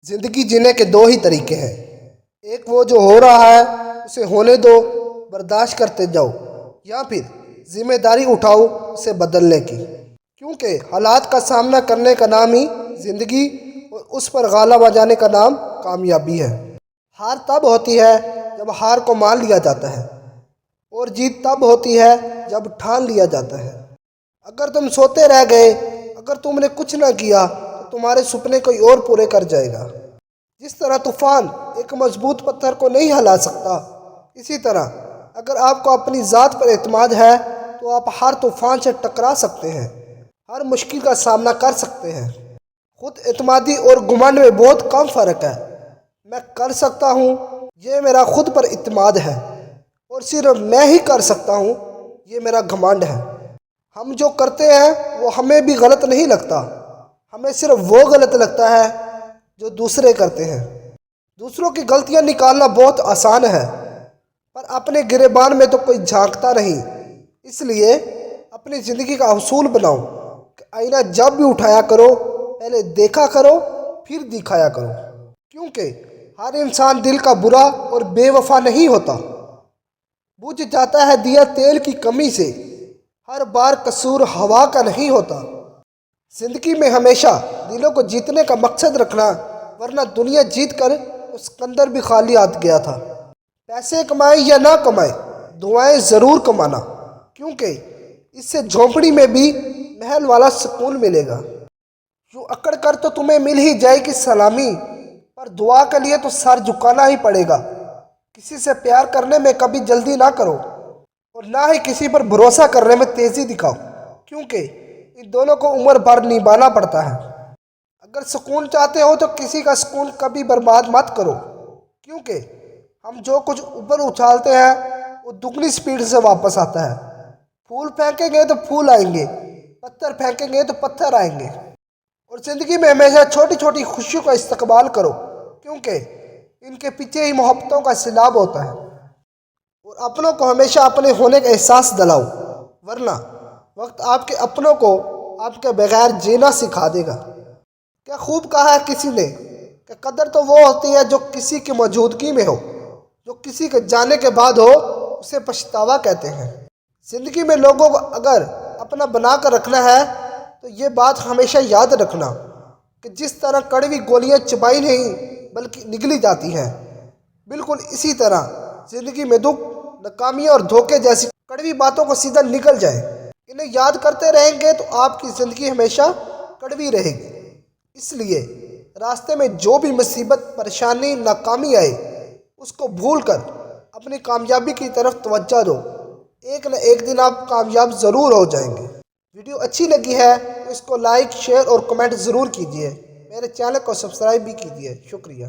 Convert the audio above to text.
زندگی جینے کے دو ہی طریقے ہیں، ایک وہ جو ہو رہا ہے اسے ہونے دو، برداشت کرتے جاؤ، یا پھر ذمہ داری اٹھاؤ اسے بدلنے کی، کیونکہ حالات کا سامنا کرنے کا نام ہی زندگی اور اس پر غالب آ جانے کا نام کامیابی ہے۔ ہار تب ہوتی ہے جب ہار کو مان لیا جاتا ہے، اور جیت تب ہوتی ہے جب ٹھان لیا جاتا ہے۔ اگر تم سوتے رہ گئے، اگر تم نے کچھ نہ کیا تو تمہارے سپنے کوئی اور پورے کر جائے گا۔ جس طرح طوفان ایک مضبوط پتھر کو نہیں ہلا سکتا، اسی طرح اگر آپ کو اپنی ذات پر اعتماد ہے تو آپ ہر طوفان سے ٹکرا سکتے ہیں، ہر مشکل کا سامنا کر سکتے ہیں۔ خود اعتمادی اور گھمنڈ میں بہت کم فرق ہے۔ میں کر سکتا ہوں، یہ میرا خود پر اعتماد ہے، اور صرف میں ہی کر سکتا ہوں، یہ میرا گھمنڈ ہے۔ ہم جو کرتے ہیں وہ ہمیں بھی غلط نہیں لگتا، ہمیں صرف وہ غلط لگتا ہے جو دوسرے کرتے ہیں۔ دوسروں کی غلطیاں نکالنا بہت آسان ہے، پر اپنے گریبان میں تو کوئی جھانکتا نہیں۔ اس لیے اپنی زندگی کا اصول بناؤ کہ آئینہ جب بھی اٹھایا کرو، پہلے دیکھا کرو پھر دکھایا کرو، کیونکہ ہر انسان دل کا برا اور بے وفا نہیں ہوتا۔ بجھ جاتا ہے دیا تیل کی کمی سے، ہر بار قصور ہوا کا نہیں ہوتا۔ زندگی میں ہمیشہ دلوں کو جیتنے کا مقصد رکھنا، ورنہ دنیا جیت کر اس اسکندر بھی خالی ہاتھ گیا تھا۔ پیسے کمائے یا نہ کمائے، دعائیں ضرور کمانا، کیونکہ اس سے جھونپڑی میں بھی محل والا سکون ملے گا۔ یوں اکڑ کر تو تمہیں مل ہی جائے گی سلامی، پر دعا کے لیے تو سر جھکانا ہی پڑے گا۔ کسی سے پیار کرنے میں کبھی جلدی نہ کرو، اور نہ ہی کسی پر بھروسہ کرنے میں تیزی دکھاؤ، کیونکہ ان دونوں کو عمر بھر نبھانا پڑتا ہے۔ اگر سکون چاہتے ہو تو کسی کا سکون کبھی برباد مت کرو، کیونکہ ہم جو کچھ اوپر اچھالتے ہیں وہ دگنی سپیڈ سے واپس آتا ہے۔ پھول پھینکیں گے تو پھول آئیں گے، پتھر پھینکیں گے تو پتھر آئیں گے۔ اور زندگی میں ہمیشہ چھوٹی چھوٹی خوشیوں کا استقبال کرو، کیونکہ ان کے پیچھے ہی محبتوں کا سیلاب ہوتا ہے۔ اور اپنوں کو ہمیشہ اپنے ہونے کا احساس دلاؤ، ورنہ وقت آپ کے اپنوں کو آپ کے بغیر جینا سکھا دے گا۔ کیا خوب کہا ہے کسی نے کہ قدر تو وہ ہوتی ہے جو کسی کی موجودگی میں ہو، جو کسی کے جانے کے بعد ہو اسے پچھتاوا کہتے ہیں۔ زندگی میں لوگوں کو اگر اپنا بنا کر رکھنا ہے تو یہ بات ہمیشہ یاد رکھنا کہ جس طرح کڑوی گولیاں چبائی نہیں بلکہ نگلی جاتی ہیں، بالکل اسی طرح زندگی میں دکھ، ناکامیاں اور دھوکے جیسی کڑوی باتوں کو سیدھا نکل جائے۔ انہیں یاد کرتے رہیں گے تو آپ کی زندگی ہمیشہ کڑوی رہے گی۔ اس لیے راستے میں جو بھی مصیبت، پریشانی، ناکامی آئے اس کو بھول کر اپنی کامیابی کی طرف توجہ دو۔ ایک نہ ایک دن آپ کامیاب ضرور ہو جائیں گے۔ ویڈیو اچھی لگی ہے تو اس کو لائک، شیئر اور کمنٹ ضرور کیجیے۔ میرے چینل کو سبسکرائب بھی کیجیے۔ شکریہ۔